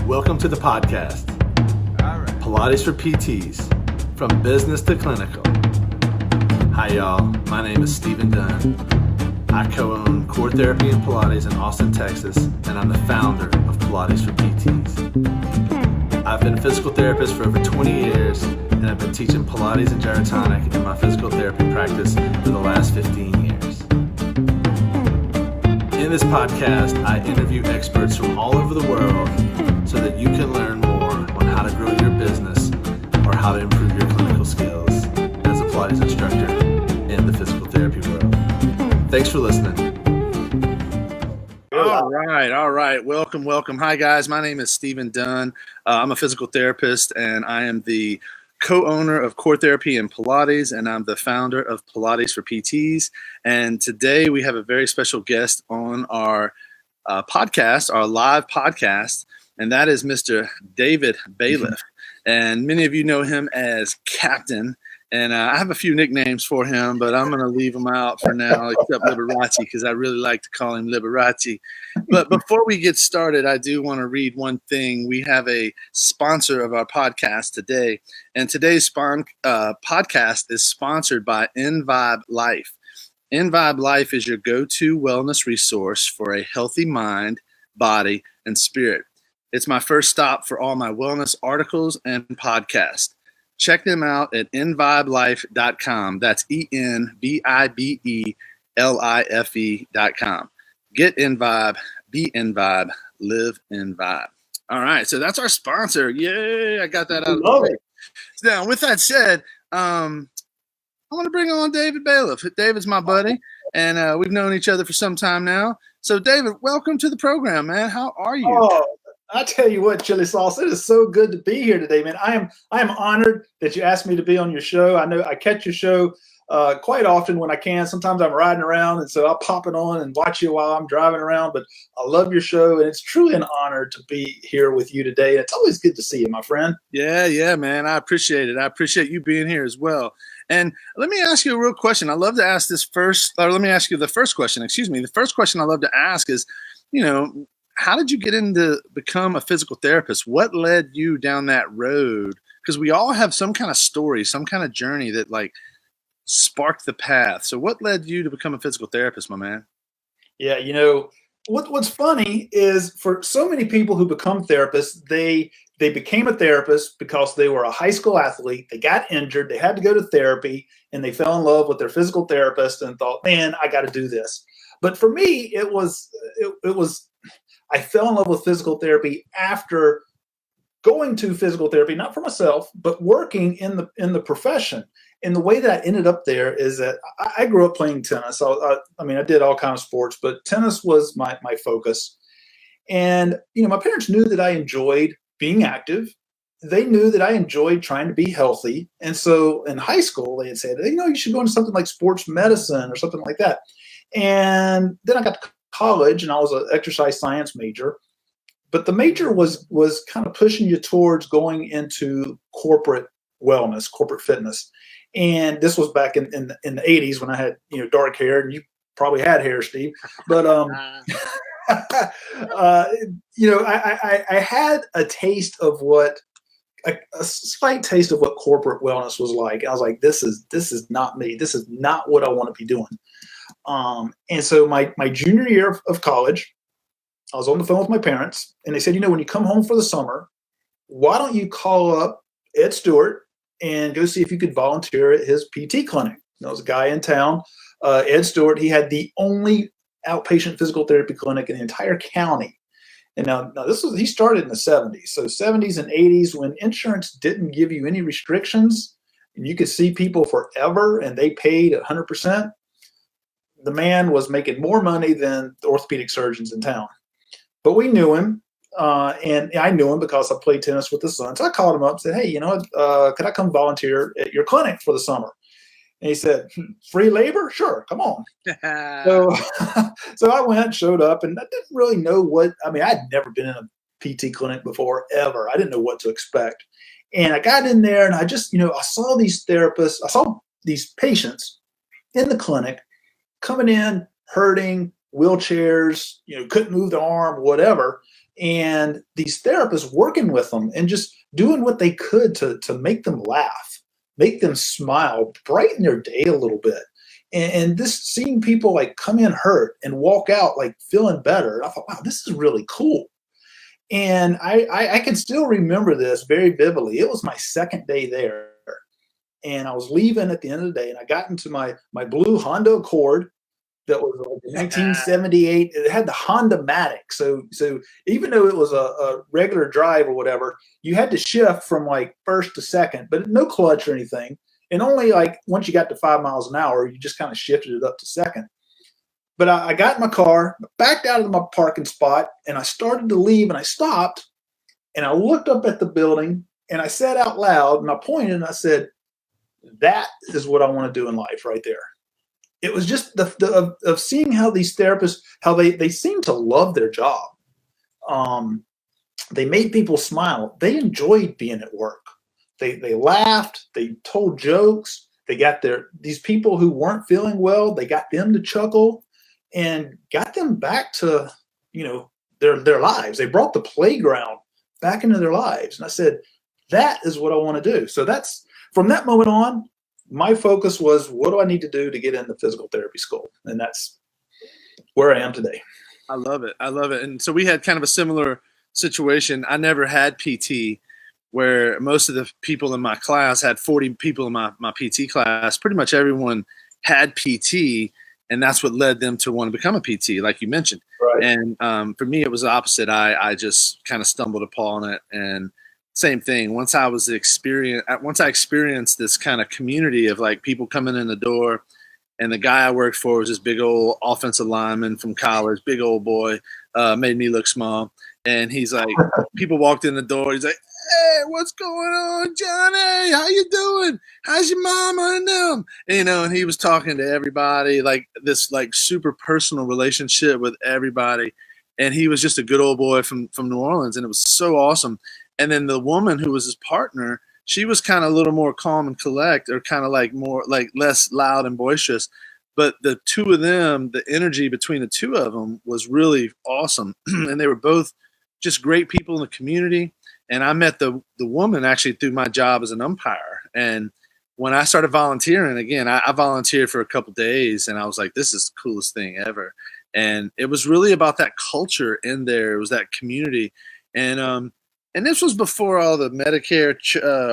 Welcome to the podcast. All right. Pilates for PTs, from business to clinical. Hi y'all, my name is Stephen Dunn. I co-own Core Therapy and Pilates in Austin, Texas, and I'm the founder of Pilates for PTs. I've been a physical therapist for over 20 years, and I've been teaching Pilates and gyrotonic in my physical therapy practice for the last 15 years. In this podcast, I interview experts from all over the world so that you can learn more on how to grow your business or how to improve your clinical skills as a Pilates instructor in the physical therapy world. Thanks for listening. All right. Welcome. Hi, guys. My name is Stephen Dunn. I'm a physical therapist, and I am the co-owner of Core Therapy and Pilates, and I'm the founder of Pilates for PTs. And today we have a very special guest on our podcast, our live podcast, and that is Mr. David Bayliff. And many of you know him as Captain. And I have a few nicknames for him, but I'm going to leave them out for now, except Liberace, because I really like to call him Liberace. But before we get started, I do want to read one thing. We have a sponsor of our podcast today, and today's podcast is sponsored by Envibe Life. Envibe Life is your go-to wellness resource for a healthy mind, body, and spirit. It's my first stop for all my wellness articles and podcasts. Check them out at envibelife.com. That's ENVIBELIFE.com. Get Envibe, be Envibe, live Envibe. All right, so that's our sponsor. Yay, I got that out of the way. Now, with that said, I want to bring on David Bayliff. David's my buddy, and we've known each other for some time now. So, David, welcome to the program, man. How are you? Oh, I tell you what, Chili Sauce, it is so good to be here today, man. I am honored that you asked me to be on your show. I know I catch your show quite often when I can. Sometimes I'm riding around, and so I'll pop it on and watch you while I'm driving around. But I love your show, and it's truly an honor to be here with you today. It's always good to see you, my friend. Yeah, man. I appreciate it. I appreciate you being here as well. And let me ask you a real question. I love to ask this first, or let me ask you the first question. The first question I love to ask is, how did you get into become a physical therapist? What led you down that road? Because we all have some kind of story, some kind of journey that sparked the path. So what led you to become a physical therapist, my man? Yeah, what's funny is for so many people who become therapists, they became a therapist because they were a high school athlete. They got injured. They had to go to therapy, and they fell in love with their physical therapist and thought, man, I got to do this. But for me, it was I fell in love with physical therapy after going to physical therapy, not for myself, but working in the profession. And the way that I ended up there is that I grew up playing tennis. I did all kinds of sports, but tennis was my focus. And, my parents knew that I enjoyed being active. They knew that I enjoyed trying to be healthy. And so in high school, they had said, you should go into something like sports medicine or something like that. And then I got to college, and I was an exercise science major, but the major was kind of pushing you towards going into corporate wellness, corporate fitness. And this was back in the 80s when I had, dark hair, and you probably had hair, Steve, but, I had a taste of a slight taste of what corporate wellness was like. I was like, this is not me. This is not what I want to be doing. And so my junior year of college, I was on the phone with my parents, and they said, when you come home for the summer, why don't you call up Ed Stewart and go see if you could volunteer at his PT clinic? There was a guy in town, Ed Stewart. He had the only outpatient physical therapy clinic in the entire county. And now he started in the 70s. So 70s and 80s, when insurance didn't give you any restrictions and you could see people forever and they paid 100%. The man was making more money than the orthopedic surgeons in town. But we knew him, and I knew him because I played tennis with his son. So I called him up and said, hey, could I come volunteer at your clinic for the summer? And he said, free labor? Sure, come on. So I went, showed up, and I didn't really know I'd never been in a PT clinic before, ever. I didn't know what to expect. And I got in there, and I just, I saw these therapists, I saw these patients in the clinic coming in, hurting, wheelchairs, couldn't move their arm, whatever. And these therapists working with them and just doing what they could to make them laugh, make them smile, brighten their day a little bit. And this seeing people like come in hurt and walk out like feeling better. I thought, wow, this is really cool. And I can still remember this very vividly. It was my second day there. And I was leaving at the end of the day, and I got into my blue Honda Accord that was like 1978. It had the Honda Matic. So even though it was a regular drive or whatever, you had to shift from like first to second, but no clutch or anything. And only like once you got to 5 miles an hour, you just kind of shifted it up to second. But I got in my car, backed out of my parking spot, and I started to leave, and I stopped, and I looked up at the building, and I said out loud, and I pointed, and I said, that is what I want to do in life right there. It was just of seeing how these therapists, how they seem to love their job. They made people smile. They enjoyed being at work. They laughed. They told jokes. They got these people who weren't feeling well, they got them to chuckle and got them back to, their lives. They brought the playground back into their lives. And I said, that is what I want to do. So that's, from that moment on, my focus was, what do I need to do to get into physical therapy school? And that's where I am today. I love it. I love it. And so we had kind of a similar situation. I never had PT, where most of the people in my class had 40 people in my PT class. Pretty much everyone had PT, and that's what led them to want to become a PT, like you mentioned. Right. And for me, it was the opposite. I just kind of stumbled upon it, and same thing. Once I experienced this kind of community of like people coming in the door, and the guy I worked for was this big old offensive lineman from college, big old boy, made me look small. And he's like, people walked in the door. He's like, hey, what's going on, Johnny? How you doing? How's your mama and them? And he was talking to everybody, like this like super personal relationship with everybody. And he was just a good old boy from New Orleans, and it was so awesome. And then the woman who was his partner, she was kind of a little more calm and collect, or kind of like more like less loud and boisterous. But the two of them, the energy between the two of them was really awesome. And they were both just great people in the community. And I met the woman actually through my job as an umpire. And when I started volunteering, again, I volunteered for a couple of days, and I was like, this is the coolest thing ever. And it was really about that culture in there. It was that community. And this was before all the Medicare.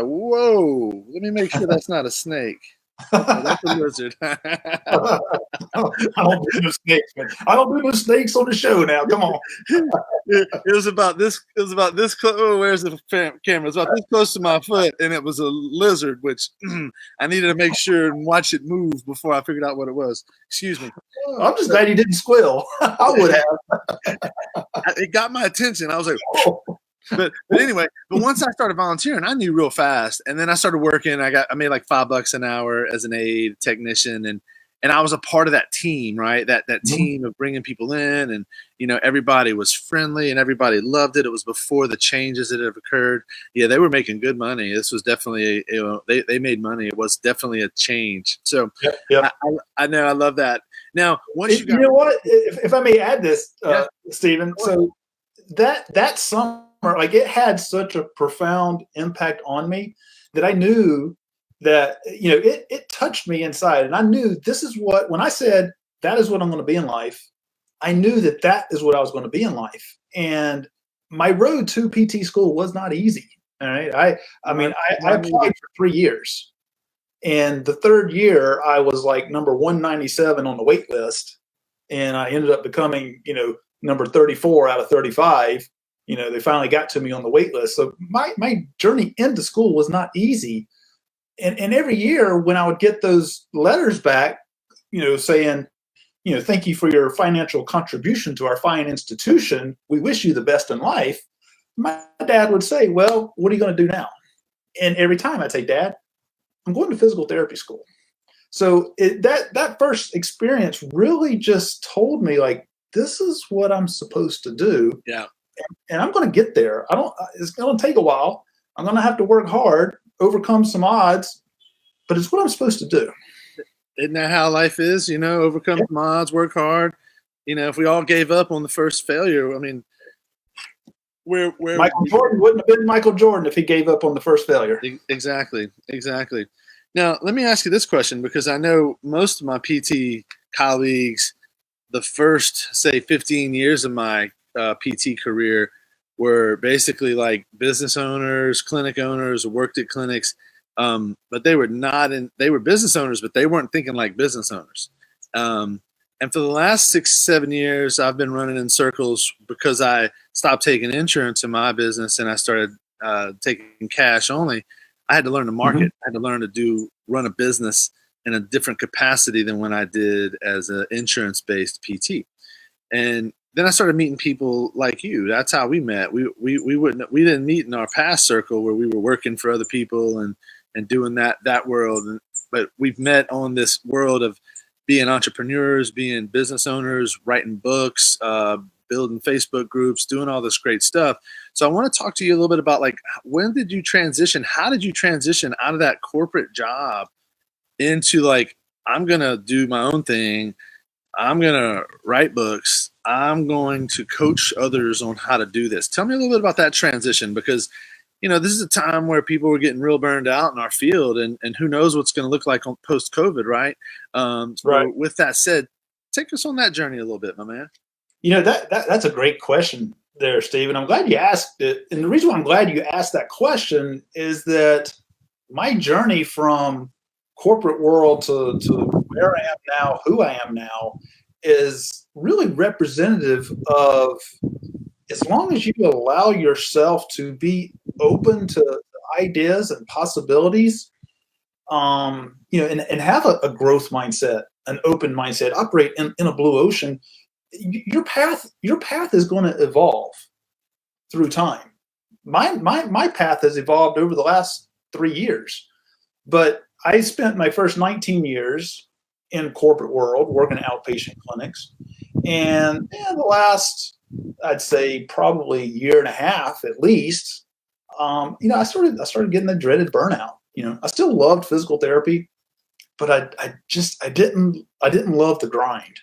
Whoa, let me make sure that's not a snake. Oh, that's a lizard. I don't do no snakes, man. I don't do no snakes on the show now. Come on. It was about this. It was about this close. Oh, where's the camera? It was about this close to my foot, and it was a lizard, which I needed to make sure and watch it move before I figured out what it was. Excuse me. I'm just glad you didn't squeal. I would have. It got my attention. I was like, oh. But anyway, once I started volunteering, I knew real fast. And then I started working. I made like $5 an hour as an aide technician, and I was a part of that team, right? That team of bringing people in, and everybody was friendly and everybody loved it. It was before the changes that have occurred. Yeah, they were making good money. This was definitely they made money. It was definitely a change. So yep. I know, I love that. Now, once you know what, if I may add this, Stephen, so that summer, like, it had such a profound impact on me that I knew that, it touched me inside. And I knew this is what, when I said, that is what I'm going to be in life, I knew that is what I was going to be in life. And my road to PT school was not easy. All right. I applied for 3 years. And the third year I was like number 197 on the wait list. And I ended up becoming, number 34 out of 35. They finally got to me on the wait list. So my journey into school was not easy. And every year when I would get those letters back, saying, thank you for your financial contribution to our fine institution, we wish you the best in life, my dad would say, well, what are you going to do now? And every time I'd say, Dad, I'm going to physical therapy school. So that first experience really just told me, like, this is what I'm supposed to do. Yeah. And I'm going to get there. It's going to take a while. I'm going to have to work hard, overcome some odds, but it's what I'm supposed to do. Isn't that how life is? Overcome some odds, work hard. if we all gave up on the first failure, I mean, where Michael Jordan wouldn't have been Michael Jordan if he gave up on the first failure. Exactly. Now, let me ask you this question, because I know most of my PT colleagues, the first, say, 15 years of my PT career were basically like business owners, clinic owners, worked at clinics, but they were business owners, but they weren't thinking like business owners. And for the last 6-7 years, I've been running in circles because I stopped taking insurance in my business and I started taking cash only. I had to learn to market. I had to learn to run a business in a different capacity than when I did as an insurance-based PT. And then I started meeting people like you. That's how we met. We didn't meet in our past circle where we were working for other people and doing that world. But we've met on this world of being entrepreneurs, being business owners, writing books, building Facebook groups, doing all this great stuff. So I want to talk to you a little bit about, like, when did you transition? How did you transition out of that corporate job into, like, I'm going to do my own thing. I'm going to write books. I'm going to coach others on how to do this. Tell me a little bit about that transition, because, this is a time where people were getting real burned out in our field, and who knows what's going to look like on post-COVID, right? So with that said, take us on that journey a little bit, my man. That's a great question there, Steve. I'm glad you asked it. And the reason why I'm glad you asked that question is that my journey from corporate world to where I am now, who I am now, is really representative of, as long as you allow yourself to be open to ideas and possibilities, and have a growth mindset, an open mindset, operate in a blue ocean, your path is going to evolve through time. My path has evolved over the last 3 years, but I spent my first 19 years in corporate world working at outpatient clinics, and the last, I'd say, probably year and a half at least, I started getting the dreaded burnout. I still loved physical therapy, but I didn't love the grind.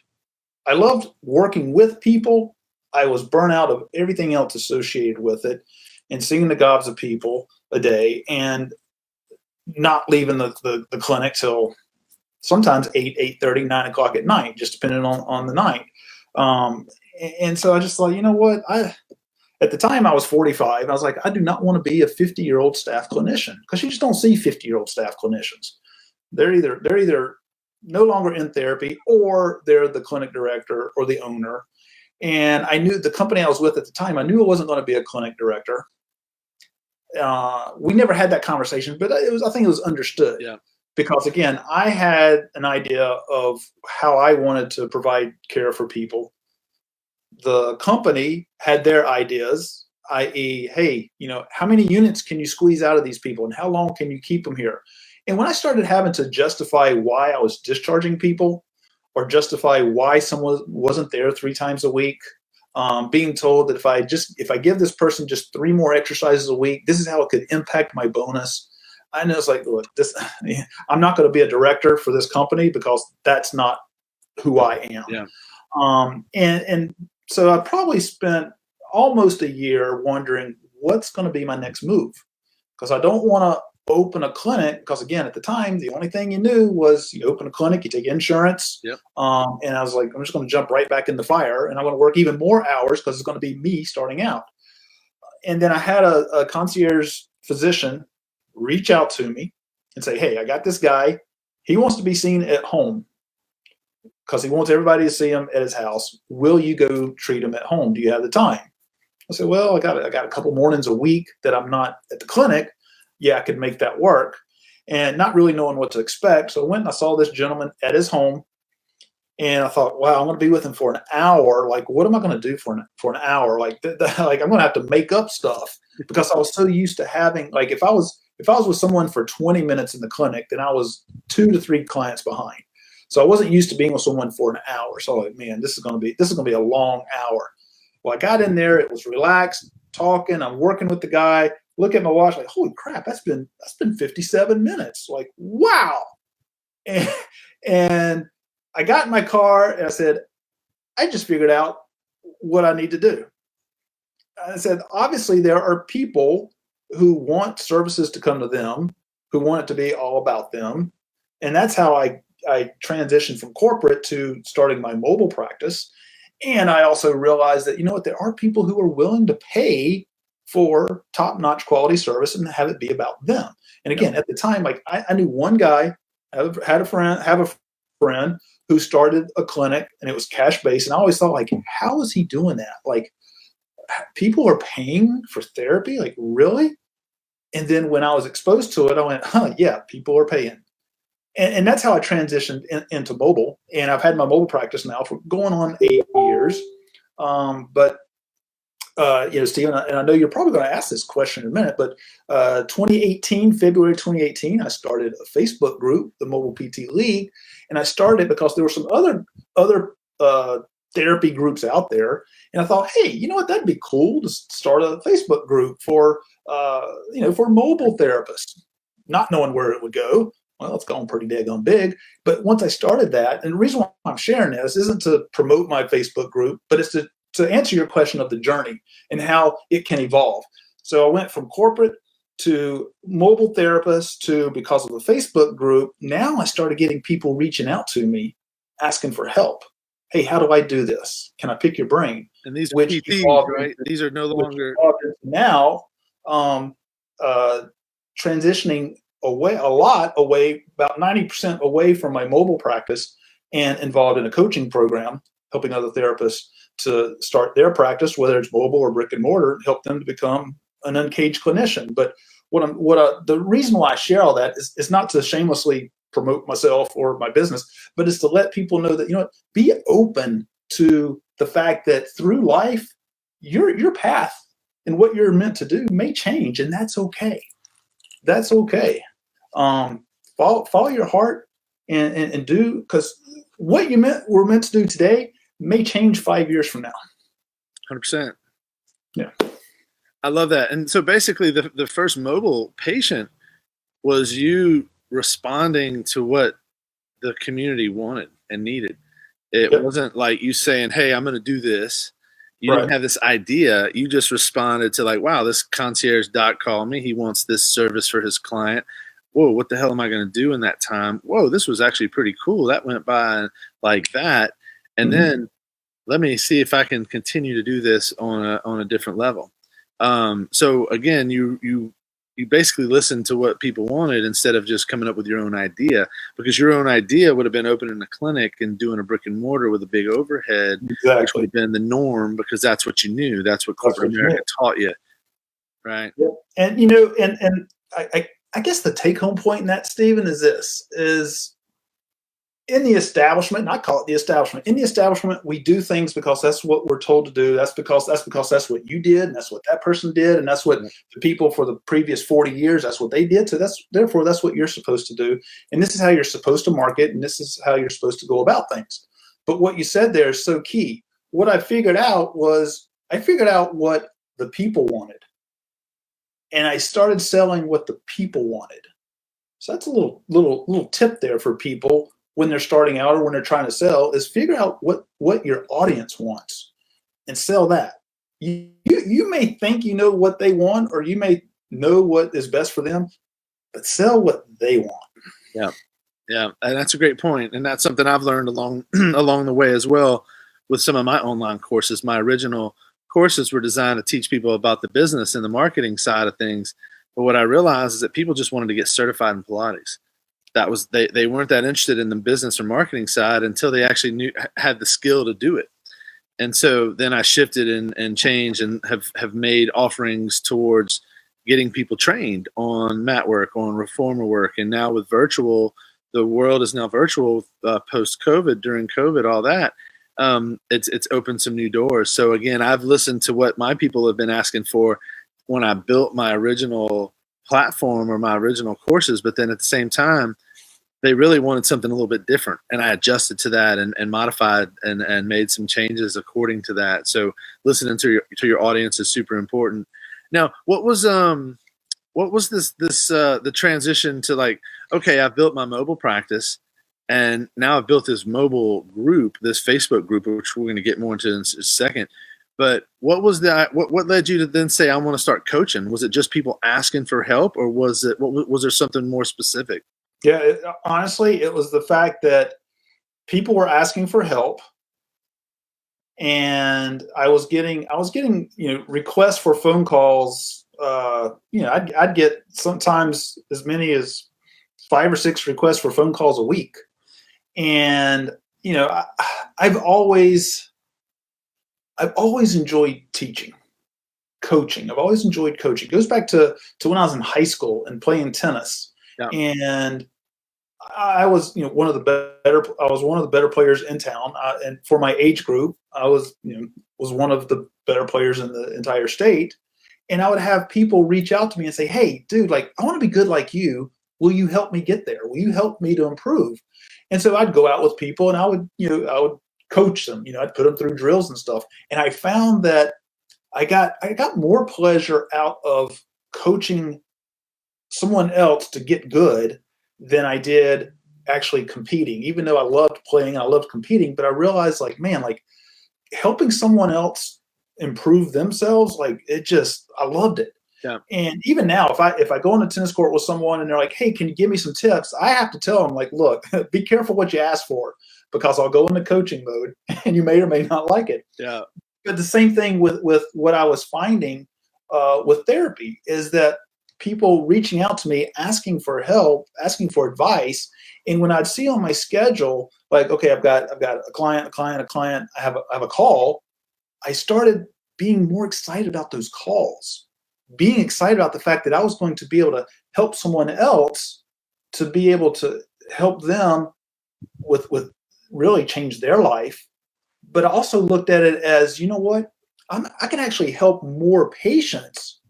I loved working with people. I was burnt out of everything else associated with it, and seeing the gobs of people a day and not leaving the clinic till sometimes 8:30, 9 o'clock at night, just depending on the night. And so I just thought, you know what? At the time I was 45. I was like, I do not want to be a 50-year-old staff clinician, because you just don't see 50-year-old staff clinicians. They're either no longer in therapy, or they're the clinic director or the owner. And I knew the company I was with at the time, I knew I wasn't going to be a clinic director. We never had that conversation, but I think it was understood. Yeah. Because again, I had an idea of how I wanted to provide care for people. The company had their ideas, i.e., hey, how many units can you squeeze out of these people, and how long can you keep them here? And when I started having to justify why I was discharging people, or justify why someone wasn't there 3 times a week, being told that if I give this person just 3 more exercises a week, this is how it could impact my bonus. I know, it's like, look, I'm not going to be a director for this company, because that's not who I am. Yeah. And so I probably spent almost a year wondering what's going to be my next move, because I don't want to open a clinic, because again, at the time, the only thing you knew was you open a clinic, you take insurance. Yep. And I was like, I'm just going to jump right back in the fire, and I'm going to work even more hours, because it's going to be me starting out. And then I had a concierge physician reach out to me and say, hey, I got this guy. He wants to be seen at home, because he wants everybody to see him at his house. Will you go treat him at home? Do you have the time? I said, well, I got a couple mornings a week that I'm not at the clinic. Yeah, I could make that work. And not really knowing what to expect. So I went and I saw this gentleman at his home, and I thought, wow, I'm going to be with him for an hour. Like, what am I going to do for an hour? Like, like, I'm going to have to make up stuff, because I was so used to having, like, if I was with someone for 20 minutes in the clinic, then I was 2 to 3 clients behind. So I wasn't used to being with someone for an hour. So like, man, this is going to be a long hour. Well, I got in there. It was relaxed, talking. I'm working with the guy. Look at my watch, like, holy crap, that's been 57 minutes. Like, wow. And I got in my car and I said, I just figured out what I need to do. I said, obviously, there are people who want services to come to them, who want it to be all about them. And that's how I transitioned from corporate to starting my mobile practice. And I also realized that, you know what, there are people who are willing to pay for top-notch quality service and have it be about them. And again, at the time, like I knew one guy, have a friend who started a clinic, and it was cash based. And I always thought, like, how is he doing that? Like, people are paying for therapy? Like, really? And then when I was exposed to it, I went, huh, yeah, people are paying. And that's how I transitioned into mobile. And I've had my mobile practice now for going on 8 years. But Stephen, and I know you're probably going to ask this question in a minute, but 2018, February 2018, I started a Facebook group, the Mobile PT League, and I started because there were some other therapy groups out there, and I thought, hey, you know what, that'd be cool to start a Facebook group for for mobile therapists, not knowing where it would go. Well, it's gone pretty daggone big. But once I started that, and the reason why I'm sharing this isn't to promote my Facebook group, but it's to answer your question of the journey and how it can evolve. So I went from corporate to mobile therapist to, because of the Facebook group, now I started getting people reaching out to me asking for help. Hey, how do I do this? Can I pick your brain? And these are PTs, right? These are no longer now transitioning away, about 90% away from my mobile practice and involved in a coaching program, helping other therapists to start their practice, whether it's mobile or brick and mortar, help them to become an uncaged clinician. But the reason why I share all that is not to shamelessly promote myself or my business, but it's to let people know that, you know what, be open to the fact that through life, your path and what you're meant to do may change, and that's okay. That's okay. Follow your heart and do, because what were meant to do today may change 5 years from now. 100%. Yeah. I love that. And so basically the first mobile patient was you responding to what the community wanted and needed. It wasn't like you saying, hey, I'm going to do this. You didn't have this idea. You just responded to, like, wow, this concierge doc called me. He wants this service for his client. Whoa, what the hell am I going to do in that time? Whoa, this was actually pretty cool. That went by like that. And then let me see if I can continue to do this on a different level. So again, you basically listened to what people wanted instead of just coming up with your own idea, because your own idea would have been opening a clinic and doing a brick and mortar with a big overhead, which would have been the norm because that's what you knew. That's what corporate America taught you. Right. Yeah. And, and I guess the take home point in that, Stephen, is in the establishment, and I call it the establishment. In the establishment, we do things because that's what we're told to do. That's because that's what you did, and that's what that person did, and that's what the people for the previous 40 years, that's what they did. So therefore that's what you're supposed to do. And this is how you're supposed to market, and this is how you're supposed to go about things. But what you said there is so key. What I figured out what the people wanted. And I started selling what the people wanted. So that's a little tip there for people when they're starting out or when they're trying to sell, is figure out what your audience wants and sell that. You may think you know what they want, or you may know what is best for them, but sell what they want. Yeah. Yeah. And that's a great point. And that's something I've learned along the way as well with some of my online courses. My original courses were designed to teach people about the business and the marketing side of things. But what I realized is that people just wanted to get certified in Pilates. That was they weren't that interested in the business or marketing side until they actually had the skill to do it. And so then I shifted and changed and have made offerings towards getting people trained on mat work, on reformer work. And now with virtual, the world is now virtual post-COVID, during COVID, all that. It's opened some new doors. So again, I've listened to what my people have been asking for when I built my original platform or my original courses, but then at the same time, they really wanted something a little bit different, and I adjusted to that and modified and made some changes according to that. So listening to your audience is super important. Now, what was the transition to, like, okay, I've built my mobile practice. And now I've built this mobile group, this Facebook group, which we're going to get more into in a second. But what was that? What led you to then say, I want to start coaching? Was it just people asking for help, or was there something more specific? Yeah, honestly, it was the fact that people were asking for help, and I was getting requests for phone calls. I'd get sometimes as many as 5 or 6 requests for phone calls a week, and I've always enjoyed teaching, coaching. I've always enjoyed coaching. It goes back to when I was in high school and playing tennis, Yeah. and I was one of the better. I was one of the better players in town, and for my age group, I was was one of the better players in the entire state. And I would have people reach out to me and say, "Hey, dude, like I want to be good like you. Will you help me get there? Will you help me to improve?" And so I'd go out with people and I would coach them. I'd put them through drills and stuff. And I found that I got more pleasure out of coaching someone else to get good than I did actually competing. Even though I loved playing, I loved competing, but I realized like, man, like helping someone else improve themselves, like I loved it. Yeah. And even now, if I go on a tennis court with someone and they're like, "Hey, can you give me some tips?" I have to tell them like, "Look, be careful what you ask for, because I'll go into coaching mode, and you may or may not like it." Yeah. But the same thing with what I was finding with therapy is that people reaching out to me, asking for help, asking for advice, and when I'd see on my schedule, like, okay, I've got a client, I have a call. I started being more excited about those calls, being excited about the fact that I was going to be able to help someone else to be able to help them with really change their life. But I also looked at it as, you know what, I can actually help more patients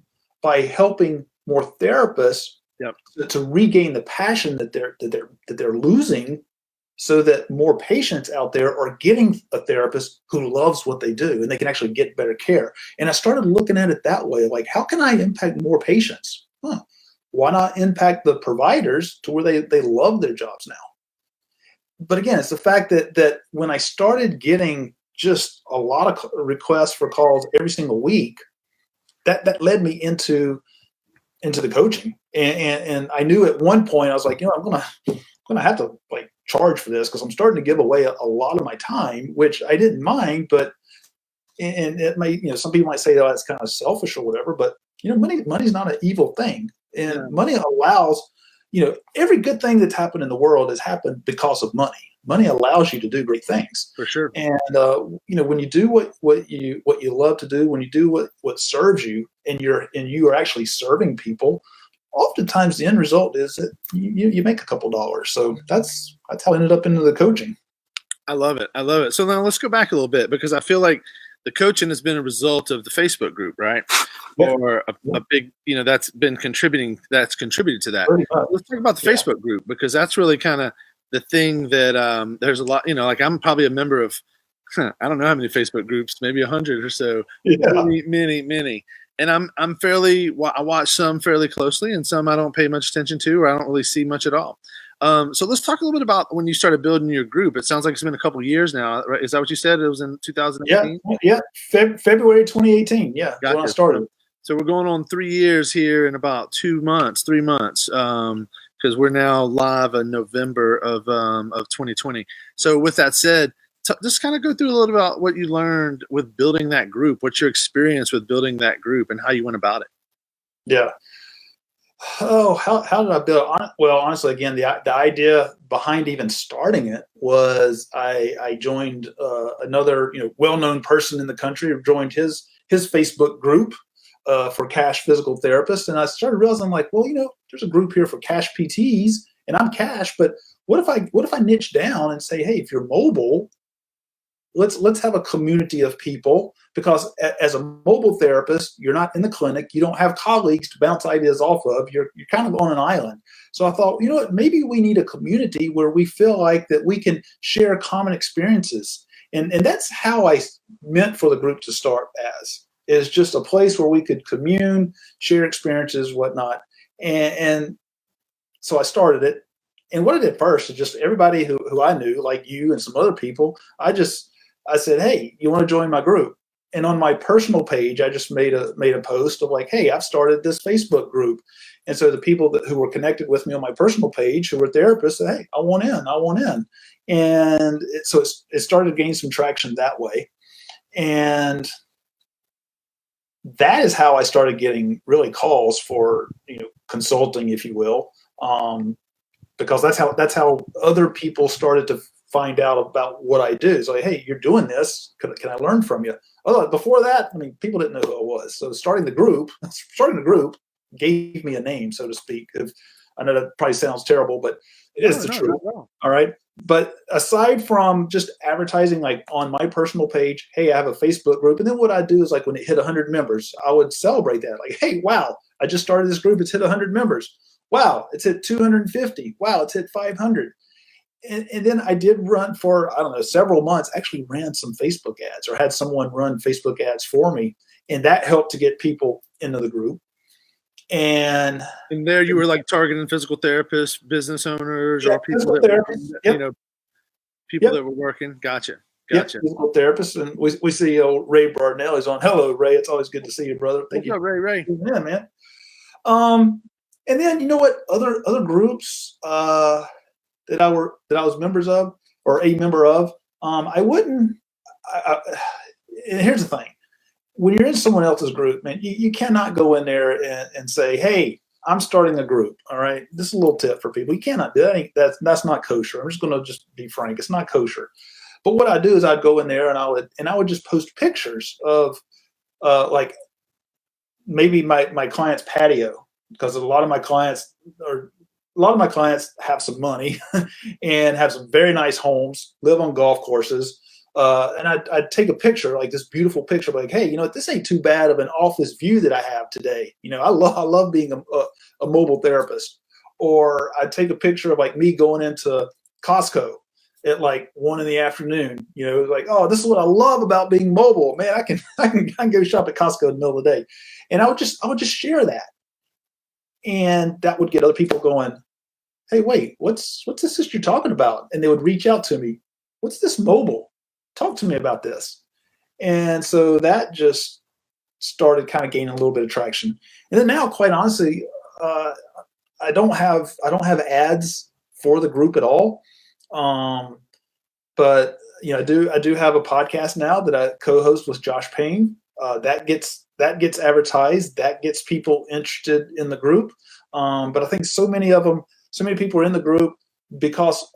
by helping more therapists. Yep. To regain the passion that they're losing, so that more patients out there are getting a therapist who loves what they do and they can actually get better care. And I started looking at it that way, like, how can I impact more patients? Why not impact the providers to where they love their jobs now? But again, it's the fact that when I started getting just a lot of requests for calls every single week, that led me into the coaching. And I knew at one point I was like, I'm gonna have to like charge for this, because I'm starting to give away a lot of my time, which I didn't mind. But and it may, some people might say, oh, that's kind of selfish or whatever, but money's not an evil thing. And Yeah. money allows, every good thing that's happened in the world has happened because of money. Money allows you to do great things. For sure. And when you do what you love to do, when you do what serves you, and you are actually serving people, oftentimes the end result is that you make a couple dollars. So that's how I ended up into the coaching. I love it. I love it. So now let's go back a little bit, because I feel like the coaching has been a result of the Facebook group, right? Yeah. Or a big, that's been contributed to that. Let's talk about the Facebook group, because that's really kind of the thing that there's a lot, like I'm probably a member of, I don't know how many Facebook groups, maybe 100 or so, many. And I'm fairly, I watch some fairly closely, and some I don't pay much attention to, or I don't really see much at all. So let's talk a little bit about when you started building your group. It sounds like it's been a couple of years now, right? Is that what you said? It was in 2018? Yeah. February 2018. Yeah, gotcha. When I started. So we're going on 3 years here in about 3 months, because we're now live in November of 2020. So with that said, just kind of go through a little about what you learned with building that group. What's your experience with building that group and how you went about it? Yeah. Oh, how did I build it? Well, honestly, again, the idea behind even starting it was I joined another well-known person in the country, joined his Facebook group for cash physical therapists, and I started realizing, like, well, there's a group here for cash PTs, and I'm cash, but what if I niche down and say, hey, if you're mobile, let's have a community of people, because as a mobile therapist, you're not in the clinic, you don't have colleagues to bounce ideas off of, you're kind of on an island. So I thought, what, maybe we need a community where we feel like that we can share common experiences. And that's how I meant for the group to start, as is just a place where we could commune, share experiences, whatnot. And so I started it. And what I did first is just everybody who I knew, like you and some other people, I said, hey, you want to join my group? And on my personal page, I just made a post of like, hey, I've started this Facebook group. And so the people who were connected with me on my personal page, who were therapists, said, hey, I want in. And it started gaining some traction that way. And that is how I started getting really calls for, consulting, if you will. Because that's how other people started to find out about what I do. It's like, hey, you're doing this. Can I learn from you? Oh, before that, people didn't know who I was. So starting the group gave me a name, so to speak. I know that probably sounds terrible, but it is the truth. All right. But aside from just advertising, like on my personal page, hey, I have a Facebook group. And then what I do is like when it hit 100 members, I would celebrate that. Like, hey, wow, I just started this group. It's hit 100 members. Wow, it's hit 250. Wow, it's hit 500. And then I did run for, I don't know, several months, actually ran some Facebook ads or had someone run Facebook ads for me. And that helped to get people into the group. And there you were like targeting physical therapists, business owners, or people that, people that were working. Gotcha. Physical therapists. And we see Ray Barnell is on. Hello, Ray. It's always good to see you, brother. Thank you. Up, Ray? Yeah, man. And then you know what? Other groups that I was members of or a member of, I wouldn't. And here's the thing: when you're in someone else's group, man, you cannot go in there and say, "Hey, I'm starting a group." All right, this is a little tip for people: you cannot do that. That's not kosher. I'm just going to be frank; it's not kosher. But what I do is I'd go in there and I would just post pictures of like maybe my client's patio, because a lot of my clients have some money and have some very nice homes, live on golf courses. And I'd take a picture, like this beautiful picture, like, hey, this ain't too bad of an office view that I have today. I love being a mobile therapist. Or I'd take a picture of like me going into Costco at like 1 PM. Like, oh, this is what I love about being mobile, man. I can go shop at Costco in the middle of the day. And I would just share that. And that would get other people going, hey, wait, what's this that you're talking about? And they would reach out to me. What's this mobile? Talk to me about this. And so that just started kind of gaining a little bit of traction. And then now, quite honestly, I don't have ads for the group at all. But I do have a podcast now that I co-host with Josh Payne. That gets advertised. That gets people interested in the group. But I think so many people are in the group because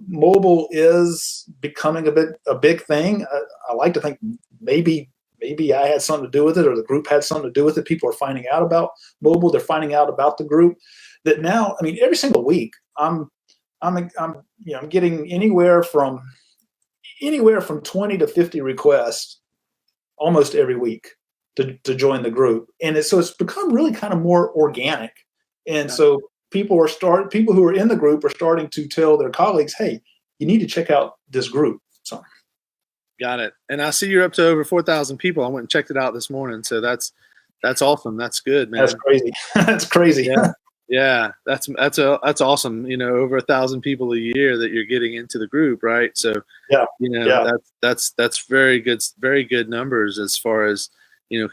mobile is becoming a big thing. I like to think maybe I had something to do with it, or the group had something to do with it. People are finding out about mobile. They're finding out about the group. That now, every single week, I'm getting anywhere from 20 to 50 requests almost every week to join the group. And so it's become really kind of more organic. And so people who are in the group are starting to tell their colleagues, hey, you need to check out this group. So got it. And I see you're up to over 4,000 people. I went and checked it out this morning. So that's awesome. That's good, man. That's crazy. That's crazy. Yeah, that's awesome. Over 1,000 people a year that you're getting into the group, right? So that's very good numbers as far as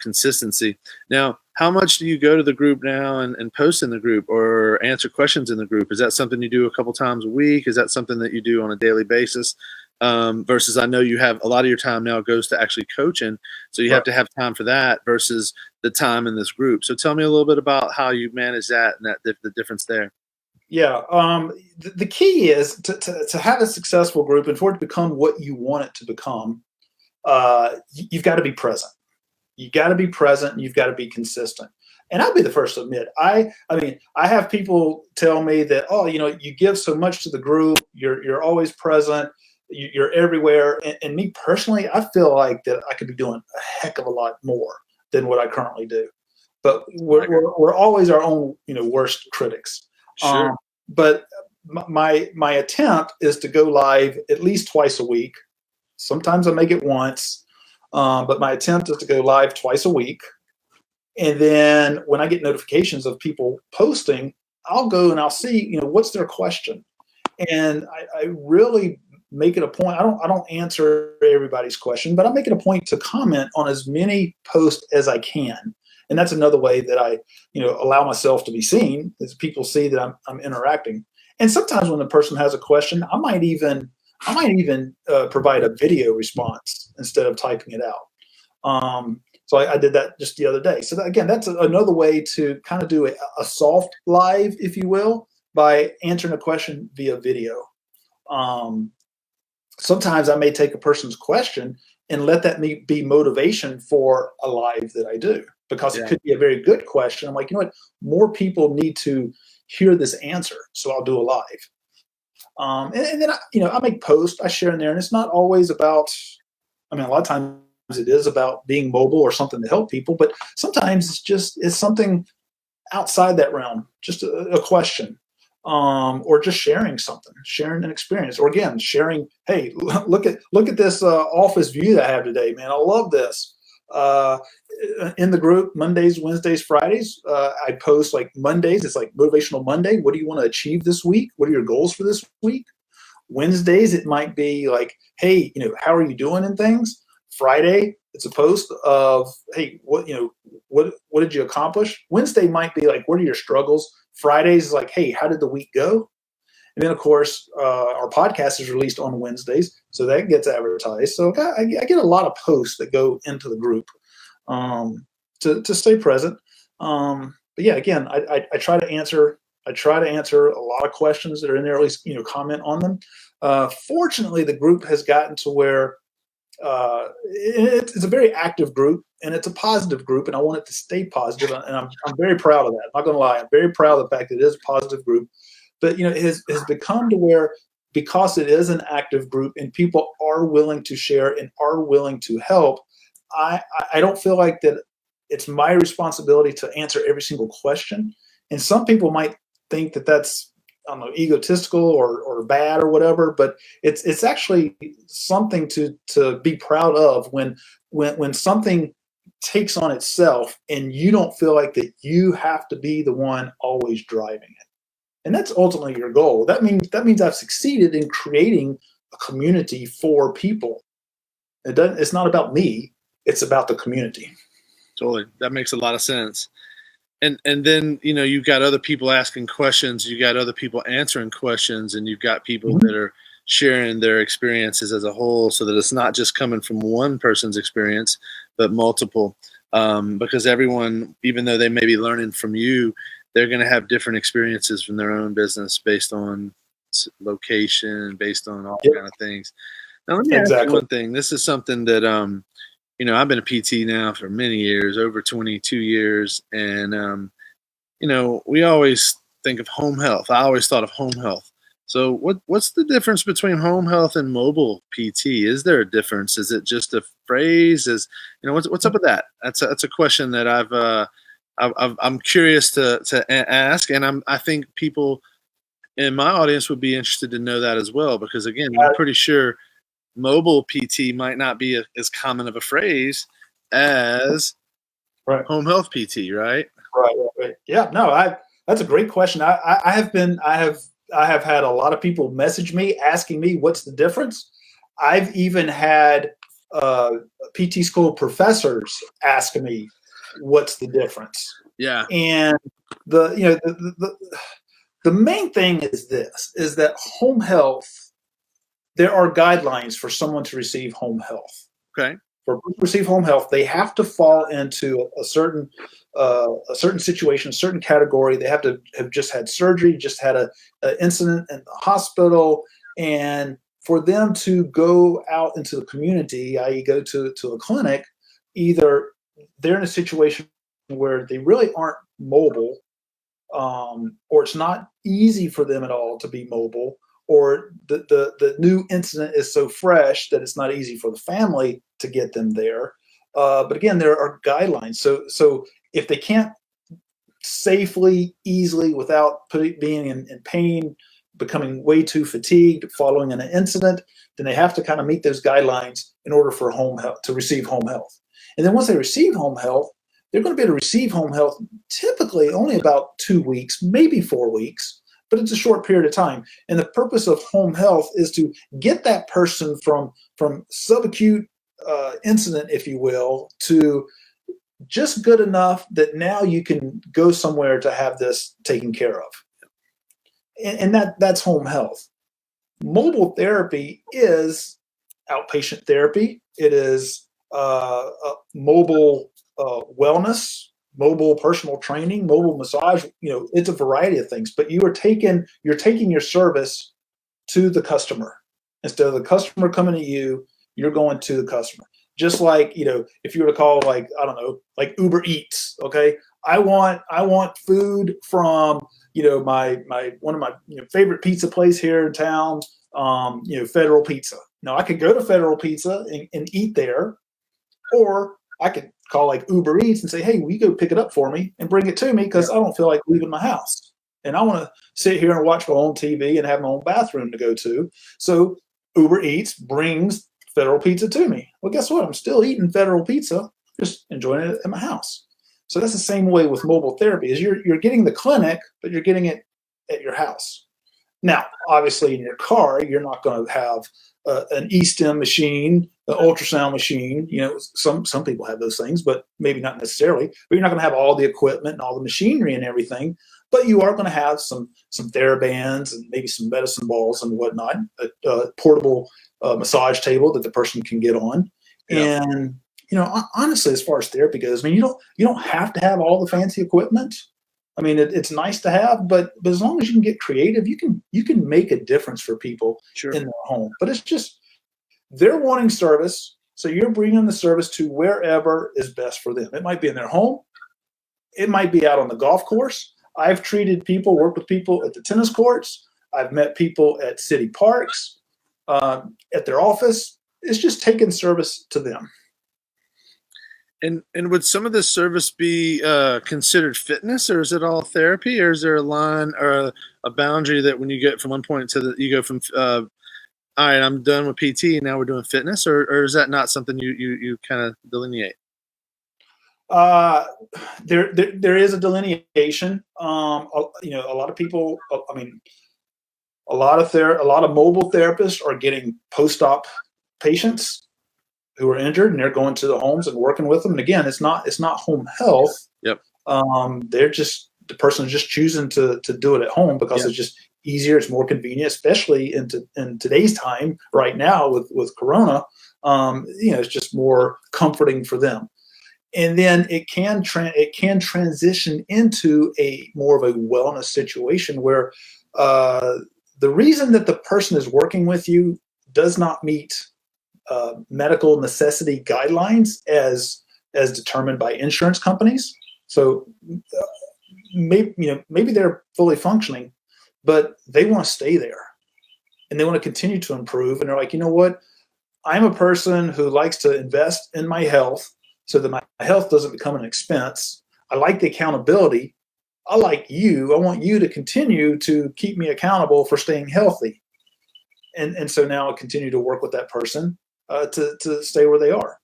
consistency. Now, how much do you go to the group now and post in the group or answer questions in the group? Is that something you do a couple times a week? Is that something that you do on a daily basis? Versus I know you have a lot of your time now goes to actually coaching, so you have to have time for that versus the time in this group. So tell me a little bit about how you manage that and the difference there. Yeah. The key is to have a successful group, and for it to become what you want it to become, you've got to be present. You got to be present and you've got to be consistent. And I'll be the first to admit, I have people tell me that, oh, you give so much to the group. You're always present. You're everywhere. And me personally, I feel like that I could be doing a heck of a lot more than what I currently do. But we're always our own, worst critics. Sure. But my attempt is to go live at least twice a week. Sometimes I make it once. But my attempt is to go live twice a week. And then when I get notifications of people posting, I'll go and I'll see, what's their question. And I really make it a point. I don't answer everybody's question, but I make it a point to comment on as many posts as I can. And that's another way that I, allow myself to be seen, is people see that I'm interacting. And sometimes when the person has a question, I might even provide a video response instead of typing it out. So I did that just the other day. So again, that's another way to kind of do a soft live, if you will, by answering a question via video. Sometimes I may take a person's question and let that be motivation for a live that I do, because it could be a very good question. I'm like, you know what, more people need to hear this answer, so I'll do a live. And then I make posts, I share in there, and it's not always about. A lot of times it is about being mobile or something to help people, but sometimes it's something outside that realm, just a question, or just sharing something, sharing an experience, or again, sharing, hey, look at this office view that I have today, man. I love this. In the group, Mondays, Wednesdays, Fridays, I post like Mondays. It's like Motivational Monday. What do you want to achieve this week? What are your goals for this week? Wednesdays, it might be like, hey, how are you doing in things? Friday, it's a post of, hey, what did you accomplish? Wednesday might be like, what are your struggles? Fridays is like, hey, how did the week go? And then, of course, our podcast is released on Wednesdays, so that gets advertised. So I get a lot of posts that go into the group to stay present. But yeah, again, I try to answer. I try to answer a lot of questions that are in there, at least comment on them. Fortunately, the group has gotten to where it's a very active group, and it's a positive group, and I want it to stay positive, and I'm very proud of that. I'm not going to lie, I'm very proud of the fact that it is a positive group. But it has become to where, because it is an active group and people are willing to share and are willing to help, I don't feel like that it's my responsibility to answer every single question. And some people might think that that's, I don't know, egotistical or bad or whatever, but it's actually something to be proud of when something takes on itself and you don't feel like that you have to be the one always driving it. And that's ultimately your goal. That means I've succeeded in creating a community for people. It's not about me, it's about the community. Totally. That makes a lot of sense. And then, you've got other people asking questions, you got other people answering questions, and you've got people that are sharing their experiences as a whole, so that it's not just coming from one person's experience, but multiple. Because everyone, even though they may be learning from you, they're going to have different experiences from their own business based on location, based on all kind of things. Now, let me ask you one thing. This is something that, I've been a PT now for many years, over 22 years. And, we always think of home health. I always thought of home health. So what's the difference between home health and mobile PT? Is there a difference? Is it just a phrase? What's up with that? That's a question that I'm curious to ask, and I think people in my audience would be interested to know that as well, because again, I'm pretty sure mobile PT might not be as common of a phrase as home health PT, right? Right. Yeah, no, that's a great question. I have had a lot of people message me asking me what's the difference. I've even had PT school professors ask me what's the difference. Yeah. And the main thing is that home health, there are guidelines for someone to receive home health. Okay. For people to receive home health, they have to fall into a certain situation, a certain category. They have to have just had surgery, just had an incident in the hospital, and for them to go out into the community, i.e., go to a clinic, either they're in a situation where they really aren't mobile, or it's not easy for them at all to be mobile, or the new incident is so fresh that it's not easy for the family to get them there. But again, there are guidelines. So if they can't safely, easily, without being in pain, becoming way too fatigued, following an incident, then they have to kind of meet those guidelines in order for home health to receive home health. And then once they receive home health, they're going to be able to receive home health typically only about 2 weeks, maybe 4 weeks. but it's a short period of time. And the purpose of home health is to get that person from subacute incident, if you will, to just good enough that now you can go somewhere to have this taken care of. And that's home health. Mobile therapy is outpatient therapy. It is mobile wellness, mobile personal training, mobile massage. It's a variety of things. But you're taking your service to the customer. Instead of the customer coming to you, you're going to the customer. Just like, if you were to call, like, I don't know, like Uber Eats, okay? I want food from, my one of my favorite pizza place here in town, Federal Pizza. Now, I could go to Federal Pizza and eat there, or I could call like Uber Eats and say, hey, will you go pick it up for me and bring it to me, because I don't feel like leaving my house. And I want to sit here and watch my own TV and have my own bathroom to go to. So Uber Eats brings Federal Pizza to me. Well, guess what? I'm still eating Federal Pizza, just enjoying it at my house. So that's the same way with mobile therapy. Is you're getting the clinic, but you're getting it at your house. Now, obviously, in your car, you're not going to have an e-stim machine, an ultrasound machine. Some people have those things, but maybe not necessarily. But you're not going to have all the equipment and all the machinery and everything. But you are going to have some TheraBands and maybe some medicine balls and whatnot, a portable massage table that the person can get on. Yeah. And honestly, as far as therapy goes, you don't have to have all the fancy equipment. It's nice to have, but as long as you can get creative, you can make a difference for people in their home. But it's just they're wanting service, so you're bringing the service to wherever is best for them. It might be in their home, it might be out on the golf course. I've worked with people at the tennis courts. I've met people at city parks, at their office. It's just taking service to them. And would some of this service be considered fitness, or is it all therapy, or is there a line or a boundary that when you get from one point to you go from all right, I'm done with PT and now we're doing fitness, or is that not something you kind of delineate? There is a delineation. A lot of people. A lot of mobile therapists are getting post-op patients who are injured, and they're going to the homes and working with them. And again, it's not home health. Yep. The person is just choosing to do it at home because it's just easier. It's more convenient, especially in today's time right now with Corona. It's just more comforting for them. And then it can transition into a more of a wellness situation where the reason that the person is working with you does not meet medical necessity guidelines as determined by insurance companies. So maybe they're fully functioning, but they want to stay there and they want to continue to improve. And they're like, you know what? I'm a person who likes to invest in my health so that my health doesn't become an expense. I like the accountability. I want you to continue to keep me accountable for staying healthy. And so now I continue to work with that person to stay where they are.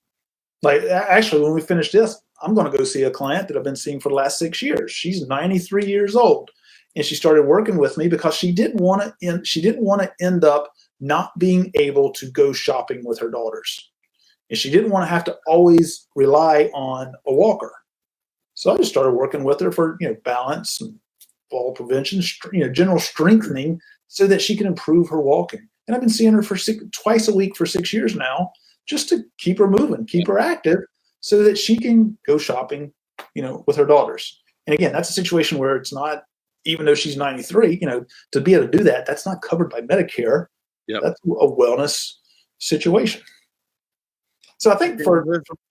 Like, actually, when we finish this, I'm going to go see a client that I've been seeing for the last 6 years. She's 93 years old, and she started working with me because she didn't want to end up not being able to go shopping with her daughters, and she didn't want to have to always rely on a walker. So I just started working with her for balance and fall prevention, general strengthening, so that she can improve her walking. And I've been seeing her for twice a week for 6 years now, just to keep her moving, keep her active, so that she can go shopping, with her daughters. And again, that's a situation where it's not, even though she's 93, to be able to do that, that's not covered by Medicare. Yep. That's a wellness situation. So I think for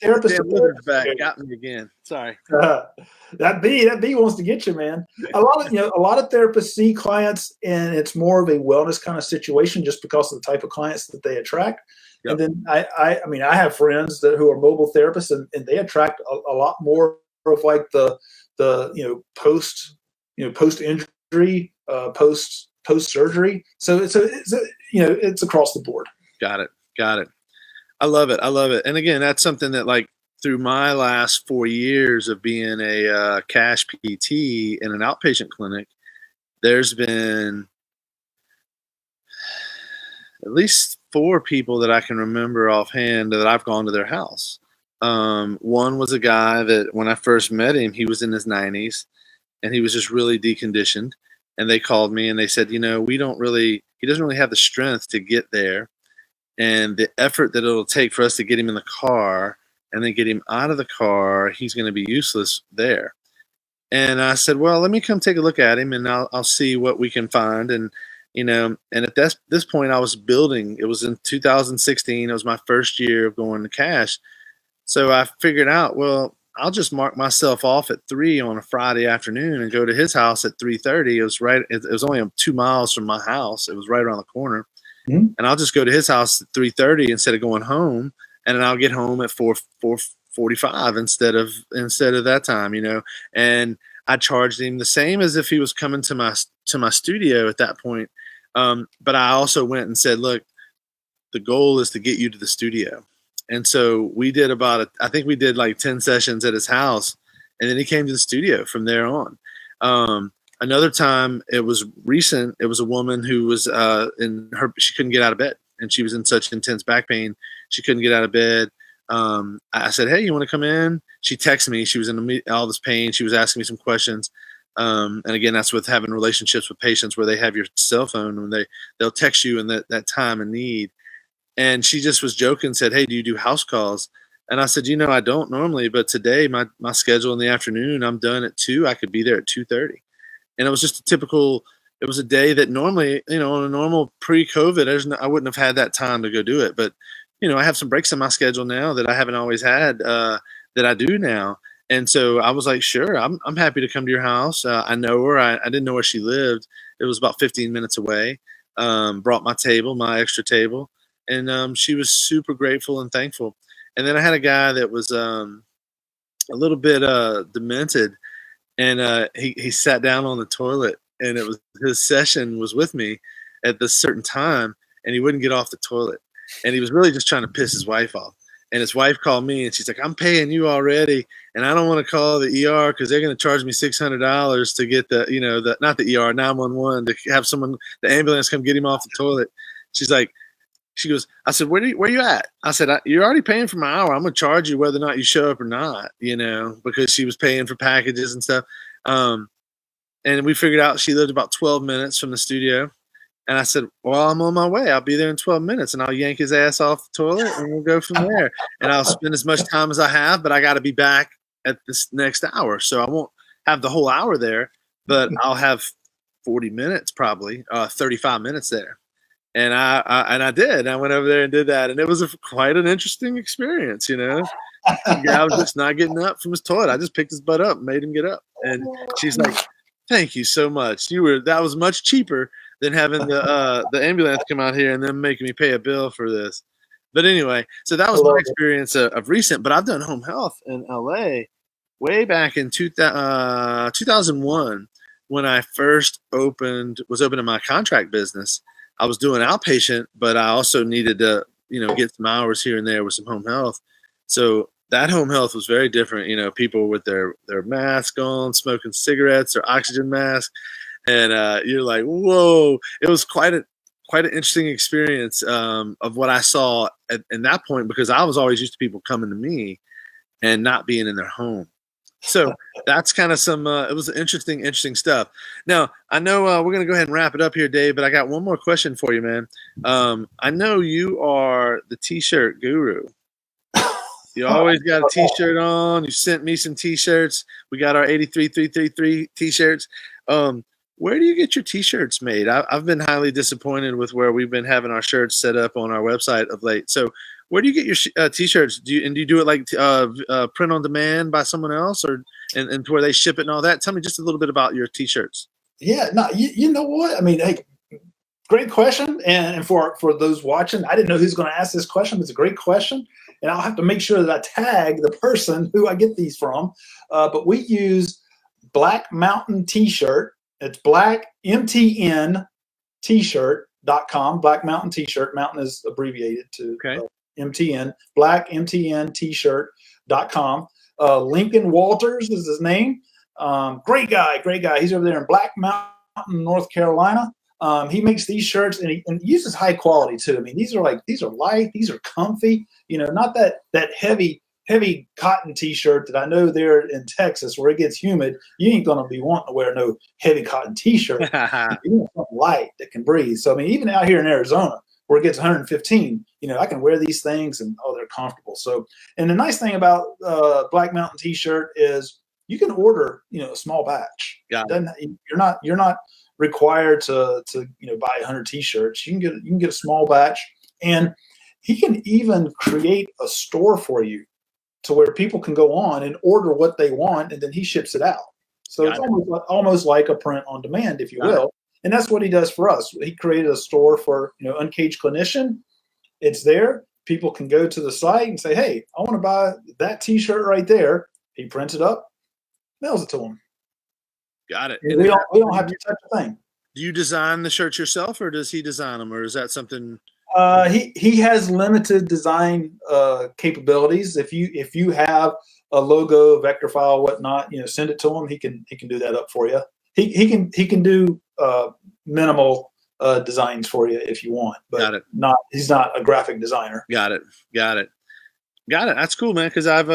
therapists, got me again. Sorry. That bee wants to get you, man. A lot of therapists see clients, and it's more of a wellness kind of situation just because of the type of clients that they attract. Yep. And then I have friends who are mobile therapists, and they attract a lot more of like the post injury, post surgery. So it's across the board. Got it. I love it. And again, that's something that, like, through my last 4 years of being a cash PT in an outpatient clinic, there's been at least 4 people that I can remember offhand that I've gone to their house. One was a guy that when I first met him, he was in his 90s and he was just really deconditioned. And they called me and they said, he doesn't really have the strength to get there. And the effort that it'll take for us to get him in the car and then get him out of the car, he's going to be useless there. And I said, well, let me come take a look at him and I'll see what we can find. And, and at this point I was building, it was in 2016. It was my first year of going to cash. So I figured out, well, I'll just mark myself off at 3 on a Friday afternoon and go to his house at 3:30. It was only 2 miles from my house. It was right around the corner. Mm-hmm. And I'll just go to his house at 3:30 instead of going home. And then I'll get home at 4:45 instead of that time, and I charged him the same as if he was coming to my studio at that point. But I also went and said, look, the goal is to get you to the studio. And so we did I think we did like 10 sessions at his house, and then he came to the studio from there on. Another time, it was recent. It was a woman who was she couldn't get out of bed, and she was in such intense back pain. She couldn't get out of bed. I said, hey, you want to come in? She texted me. She was in all this pain. She was asking me some questions. And again, that's with having relationships with patients where they have your cell phone and they'll text you in that time of need. And she just was joking, said, hey, do you do house calls? And I said, I don't normally, but today my schedule in the afternoon, I'm done at 2. I could be there at 2:30. And it was just it was a day that normally, on a normal pre-COVID, I wouldn't have had that time to go do it. But, I have some breaks in my schedule now that I haven't always had that I do now. And so I was like, sure, I'm happy to come to your house. I know her. I didn't know where she lived. It was about 15 minutes away. Brought my extra table. And she was super grateful and thankful. And then I had a guy that was a little bit demented. And he sat down on the toilet, and his session was with me at this certain time, and he wouldn't get off the toilet. And he was really just trying to piss his wife off. And his wife called me, and she's like, I'm paying you already, and I don't want to call the ER because they're going to charge me $600 to get not the ER, 911, to have the ambulance come get him off the toilet. She goes, I said, where you at? I said, you're already paying for my hour. I'm going to charge you whether or not you show up or not, because she was paying for packages and stuff. And we figured out she lived about 12 minutes from the studio. And I said, well, I'm on my way. I'll be there in 12 minutes, and I'll yank his ass off the toilet, and we'll go from there. And I'll spend as much time as I have, but I got to be back at this next hour. So I won't have the whole hour there, but I'll have 40 minutes, probably 35 minutes there. And I did. I went over there and did that, and it was quite an interesting experience. The guy was just not getting up from his toilet. I just picked his butt up and made him get up. And she's like, "Thank you so much. That was much cheaper than having the ambulance come out here and then making me pay a bill for this." But anyway, so that was my experience of recent. But I've done home health in LA way back in 2001 when I first was opening my contract business. I was doing outpatient, but I also needed to, get some hours here and there with some home health. So that home health was very different. People with their mask on, smoking cigarettes or oxygen mask. And you're like, whoa, it was quite an interesting experience of what I saw at that point, because I was always used to people coming to me and not being in their home. So that's kind of it was interesting stuff. Now, I know we're going to go ahead and wrap it up here, Dave, but I got one more question for you, man. I know you are the T-shirt guru. You always got a T-shirt on. You sent me some T-shirts. We got our 83333 T-shirts. Where do you get your T-shirts made? I've been highly disappointed with where we've been having our shirts set up on our website of late. So where do you get your T-shirts? Do you do it like print on demand by someone else, and to where they ship it and all that? Tell me just a little bit about your T-shirts. Yeah, no, you know what? I mean, hey, great question. And for those watching, I didn't know who's going to ask this question, but it's a great question. And I'll have to make sure that I tag the person who I get these from. But we use Black Mountain T-shirt. It's Black MTN T-shirt.com. Black Mountain T-shirt. Mountain is abbreviated to MTN. Black MTN T-shirt.com. Lincoln Walters is his name. Great guy. He's over there in Black Mountain, North Carolina. He makes these shirts and he uses high quality too. I mean, these are light, these are comfy, not that heavy cotton t-shirt that I know there in Texas where it gets humid. You ain't going to be wanting to wear no heavy cotton t-shirt. You want something light that can breathe. So, I mean, even out here in Arizona where it gets 115, I can wear these things and, they're comfortable. So, and the nice thing about Black Mountain t-shirt is you can order, a small batch. Yeah. You're not required to buy 100 t-shirts. You can get a small batch, and he can even create a store for you to where people can go on and order what they want, and then he ships it out. So it's almost like a print on demand, if you will. And that's what he does for us. He created a store for, Uncaged Clinician. It's there. People can go to the site and say, hey, I want to buy that t-shirt right there. He prints it up, mails it to them. Got it. We don't have to touch a thing. Do you design the shirts yourself, or does he design them, or is that something? He has limited design capabilities. If you have a logo, vector file, whatnot, send it to him. He can do that up for you. He can do minimal designs for you if you want, but he's not a graphic designer. Got it. That's cool, man. Because I've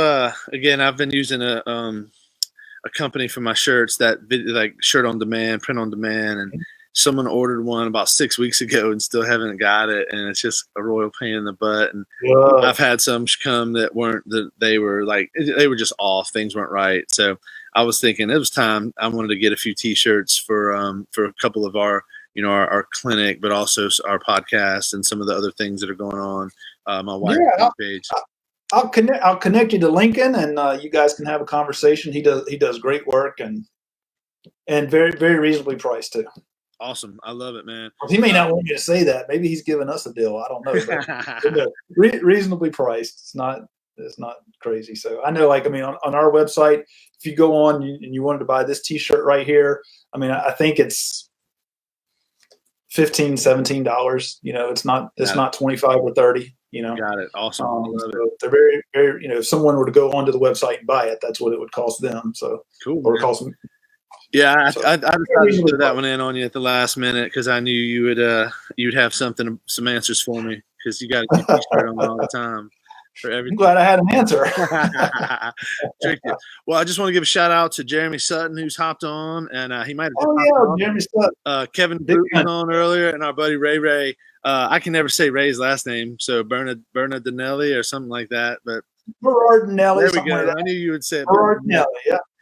been using a company for my shirts that like shirt on demand, print on demand, and someone ordered one about 6 weeks ago and still haven't got it, and it's just a royal pain in the butt. And I've had some come that they were just off, things weren't right. So I was thinking it was time. I wanted to get a few t-shirts for a couple of our our clinic, but also our podcast and some of the other things that are going on. My wife's page. I'll connect you to Lincoln, and you guys can have a conversation. He does great work and very, very reasonably priced too. Awesome. I love it, man. He may not want me to say that. Maybe he's giving us a deal. I don't know. But reasonably priced. It's not crazy. So I know, on our website, if you go on and you wanted to buy this t-shirt right here, I mean, I think it's $15, $17. It's not 25 or 30. Got it. Awesome. I love it. They're very, very. If someone were to go onto the website and buy it, that's what it would cost them. So cool. Or it cost them. Yeah, I decided to put that one in on you at the last minute because I knew you'd have some answers for me because you got to keep t-shirt on all the time for everything. I'm glad I had an answer. Tricked you. Well, I just want to give a shout out to Jeremy Sutton who's hopped on, and he might have. Oh yeah, Jeremy Sutton. Kevin Boot was on earlier, and our buddy Ray. I can never say Ray's last name, so Bernardinelli or something like that, but Bernardinelli. There we go. I knew you would say it. Bernardinelli.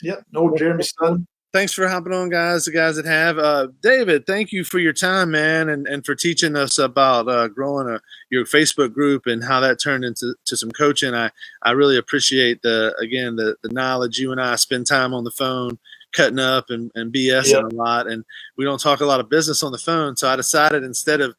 Yep. No, Jeremy Sutton. Thanks for hopping on, guys. The guys that have David, thank you for your time, man, and for teaching us about growing your Facebook group and how that turned into some coaching. I really appreciate the knowledge. You and I spend time on the phone cutting up and BSing a lot, and we don't talk a lot of business on the phone. So I decided instead of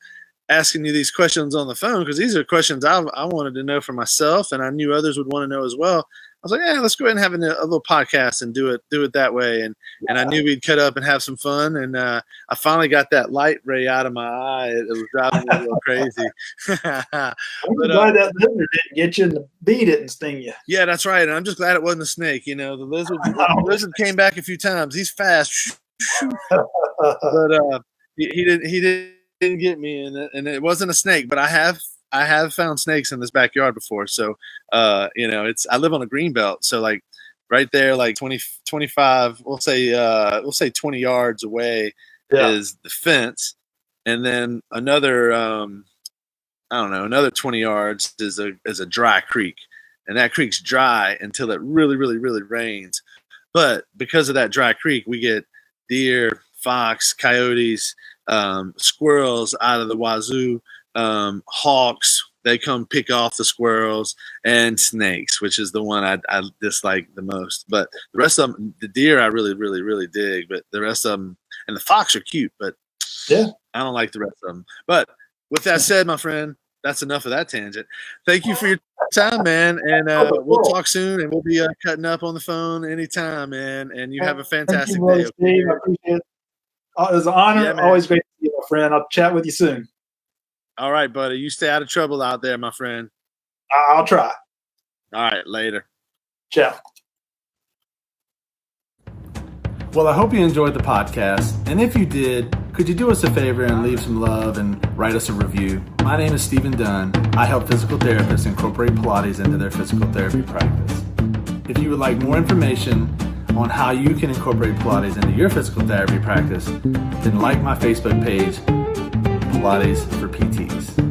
asking you these questions on the phone, because these are questions I wanted to know for myself, and I knew others would want to know as well. I was like, yeah, let's go ahead and have a little podcast and do it that way. And I knew we'd cut up and have some fun. And I finally got that light ray out of my eye. It was driving me a little crazy. I'm glad that lizard didn't get you and the bee didn't sting you. Yeah, that's right. And I'm just glad it wasn't a snake. The lizard came back a few times. He's fast. But he didn't get me. And it wasn't a snake, but I have found snakes in this backyard before. So, I live on a green belt. So like right there, like 20, 25, we'll say 20 yards away is the fence. And then another 20 yards is a dry creek, and that creek's dry until it really, really, really rains. But because of that dry creek, we get deer, fox, coyotes, squirrels out of the wazoo. Hawks, they come pick off the squirrels, and snakes, which is the one I dislike the most. But the rest of them, the deer I really, really, really dig, but the rest of them, and the fox are cute, but I don't like the rest of them. But with that said, my friend, that's enough of that tangent. Thank you for your time, man, and we'll talk soon, and we'll be cutting up on the phone anytime, man, and you have a fantastic day. Steve. I appreciate it. It was an honor. Yeah, always great to see you, my friend. I'll chat with you soon. All right, buddy. You stay out of trouble out there, my friend. I'll try. All right, later. Ciao. Well, I hope you enjoyed the podcast. And if you did, could you do us a favor and leave some love and write us a review? My name is Stephen Dunn. I help physical therapists incorporate Pilates into their physical therapy practice. If you would like more information on how you can incorporate Pilates into your physical therapy practice, then like my Facebook page, Pilates for PTs.